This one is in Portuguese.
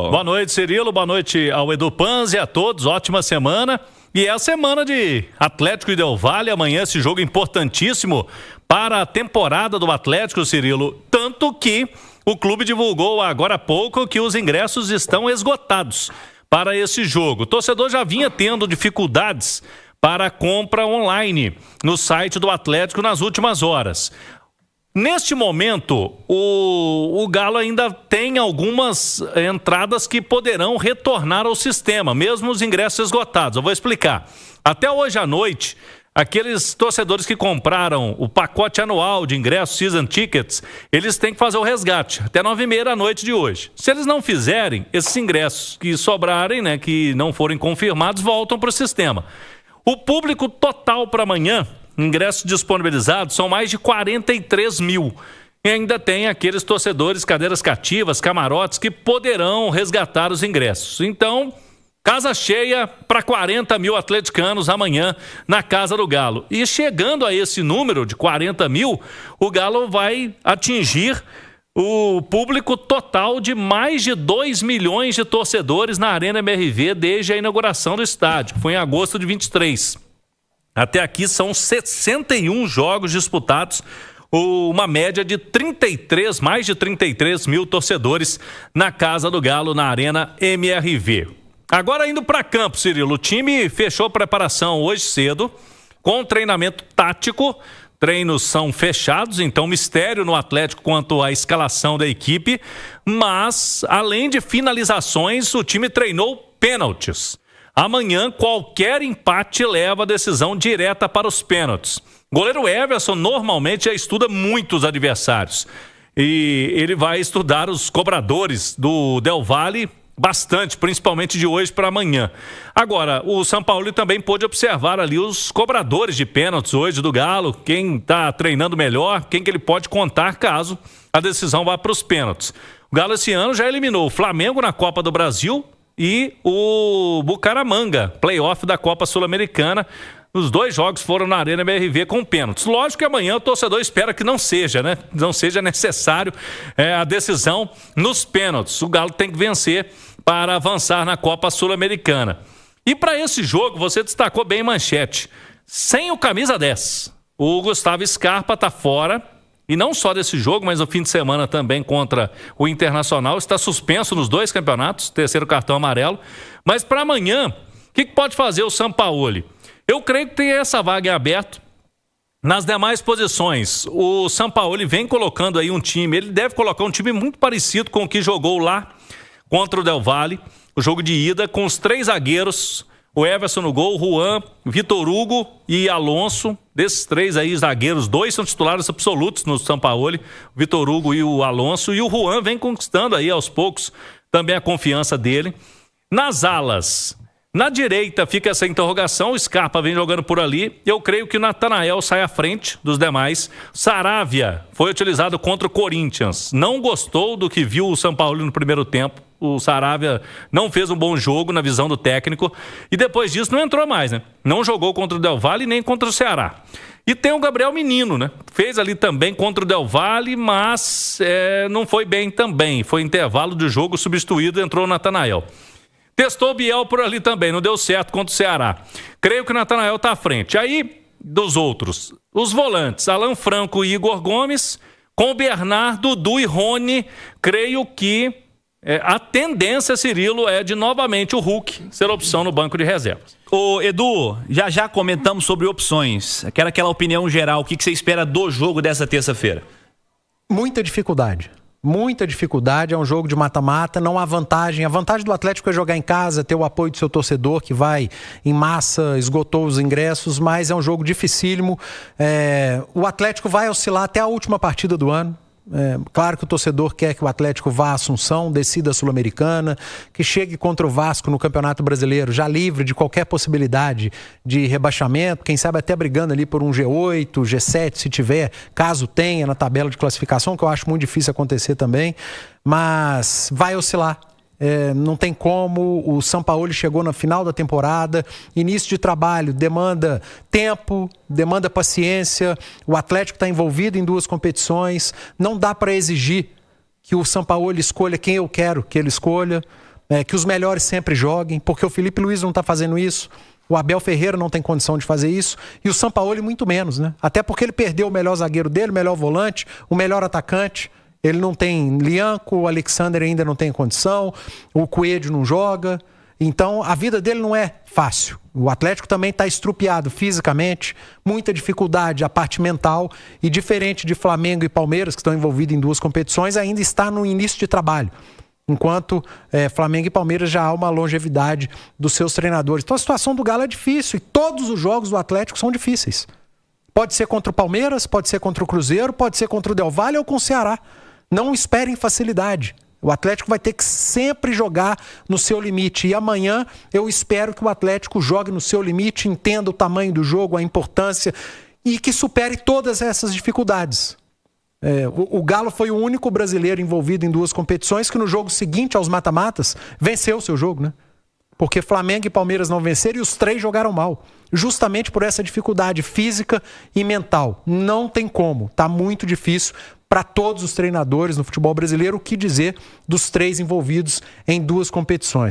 Boa noite, Cirilo. Boa noite ao Edu Panzi e a todos. Ótima semana. E é a semana de Atlético e Del Valle. Amanhã esse jogo importantíssimo para a temporada do Atlético, Cirilo. Tanto que o clube divulgou agora há pouco que os ingressos estão esgotados para esse jogo. O torcedor já vinha tendo dificuldades para a compra online no site do Atlético nas últimas horas. Neste momento, o Galo ainda tem algumas entradas que poderão retornar ao sistema, mesmo os ingressos esgotados. Eu vou explicar. Até hoje à noite, aqueles torcedores que compraram o pacote anual de ingressos Season Tickets, eles têm que fazer o resgate até 9h30 da noite de hoje. Se eles não fizerem, esses ingressos que sobrarem, né, que não forem confirmados, voltam para o sistema. O público total para amanhã, ingressos disponibilizados, são mais de 43 mil. E ainda tem aqueles torcedores, cadeiras cativas, camarotes, que poderão resgatar os ingressos. Então, casa cheia para 40 mil atleticanos amanhã na Casa do Galo. E chegando a esse número de 40 mil, o Galo vai atingir o público total de mais de 2 milhões de torcedores na Arena MRV desde a inauguração do estádio, que foi em agosto de 23. Até aqui são 61 jogos disputados, uma média de mais de 33 mil torcedores na Casa do Galo, na Arena MRV. Agora indo para campo, Cirilo, o time fechou preparação hoje cedo, com treinamento tático. Treinos são fechados, então mistério no Atlético quanto à escalação da equipe, mas além de finalizações, o time treinou pênaltis. Amanhã, qualquer empate leva a decisão direta para os pênaltis. O goleiro Everson normalmente já estuda muitos adversários. E ele vai estudar os cobradores do Del Valle bastante, principalmente de hoje para amanhã. Agora, o Sampaoli também pôde observar ali os cobradores de pênaltis hoje do Galo, quem está treinando melhor, quem que ele pode contar caso a decisão vá para os pênaltis. O Galo esse ano já eliminou o Flamengo na Copa do Brasil e o Bucaramanga, playoff da Copa Sul-Americana. Os dois jogos foram na Arena MRV com pênaltis. Lógico que amanhã o torcedor espera que não seja, né? Não seja necessário a decisão nos pênaltis. O Galo tem que vencer para avançar na Copa Sul-Americana. E para esse jogo, você destacou bem manchete. Sem o camisa 10, o Gustavo Scarpa está fora. E não só desse jogo, mas no fim de semana também contra o Internacional. Está suspenso nos dois campeonatos, terceiro cartão amarelo. Mas para amanhã, o que pode fazer o Sampaoli? Eu creio que tem essa vaga em aberto. Nas demais posições, o Sampaoli vem colocando aí um time. Ele deve colocar um time muito parecido com o que jogou lá contra o Del Valle. O jogo de ida com os 3 zagueiros. O Everson no gol, Juan, Vitor Hugo e Alonso. Desses 3 aí zagueiros, 2 são titulares absolutos no Sampaoli, o Vitor Hugo e o Alonso. E o Juan vem conquistando aí aos poucos também a confiança dele. Nas alas, na direita fica essa interrogação, o Scarpa vem jogando por ali. Eu creio que o Natanael sai à frente dos demais. Saravia foi utilizado contra o Corinthians. Não gostou do que viu o Sampaoli no primeiro tempo. O Saravia não fez um bom jogo na visão do técnico. E depois disso não entrou mais, né? Não jogou contra o Del Valle nem contra o Ceará. E tem o Gabriel Menino, né? Fez ali também contra o Del Valle, mas não foi bem também. Foi intervalo de jogo substituído, entrou o Natanael. Testou o Biel por ali também, não deu certo contra o Ceará. Creio que o Natanael está à frente. Aí, dos outros, os volantes, Alan Franco e Igor Gomes, com o Bernardo, Dudu e Rony, creio que a tendência, Cirilo, é de novamente o Hulk ser opção no banco de reservas. Ô Edu, já comentamos sobre opções. Quero aquela opinião geral, o que você espera do jogo dessa terça-feira? Muita dificuldade. Muita dificuldade, é um jogo de mata-mata, não há vantagem. A vantagem do Atlético é jogar em casa, ter o apoio do seu torcedor que vai em massa, esgotou os ingressos, mas é um jogo dificílimo. O Atlético vai oscilar até a última partida do ano. Claro que o torcedor quer que o Atlético vá à Assunção, decida a Sul-Americana, que chegue contra o Vasco no Campeonato Brasileiro, já livre de qualquer possibilidade de rebaixamento, quem sabe até brigando ali por um G8, G7, se tiver, caso tenha na tabela de classificação, que eu acho muito difícil acontecer também, mas vai oscilar. Não tem como, o Sampaoli chegou no final da temporada, início de trabalho, demanda tempo, demanda paciência, o Atlético está envolvido em 2 competições, não dá para exigir que o Sampaoli escolha quem eu quero que ele escolha. que os melhores sempre joguem, porque o Felipe Luiz não está fazendo isso, o Abel Ferreira não tem condição de fazer isso, e o Sampaoli muito menos, né? Até porque ele perdeu o melhor zagueiro dele, o melhor volante, o melhor atacante. Ele não tem Lianco, o Alexander ainda não tem condição, o Coelho não joga. Então, a vida dele não é fácil. O Atlético também está estrupiado fisicamente, muita dificuldade, a parte mental, e diferente de Flamengo e Palmeiras, que estão envolvidos em 2 competições, ainda está no início de trabalho. Enquanto Flamengo e Palmeiras já há uma longevidade dos seus treinadores. Então a situação do Galo é difícil e todos os jogos do Atlético são difíceis. Pode ser contra o Palmeiras, pode ser contra o Cruzeiro, pode ser contra o Del Valle ou com o Ceará. Não esperem facilidade. O Atlético vai ter que sempre jogar no seu limite. E amanhã eu espero que o Atlético jogue no seu limite, entenda o tamanho do jogo, a importância e que supere todas essas dificuldades. O Galo foi o único brasileiro envolvido em 2 competições que no jogo seguinte aos mata-matas venceu o seu jogo, né? Porque Flamengo e Palmeiras não venceram e os 3 jogaram mal. Justamente por essa dificuldade física e mental. Não tem como, tá muito difícil para todos os treinadores no futebol brasileiro. O que dizer dos 3 envolvidos em 2 competições.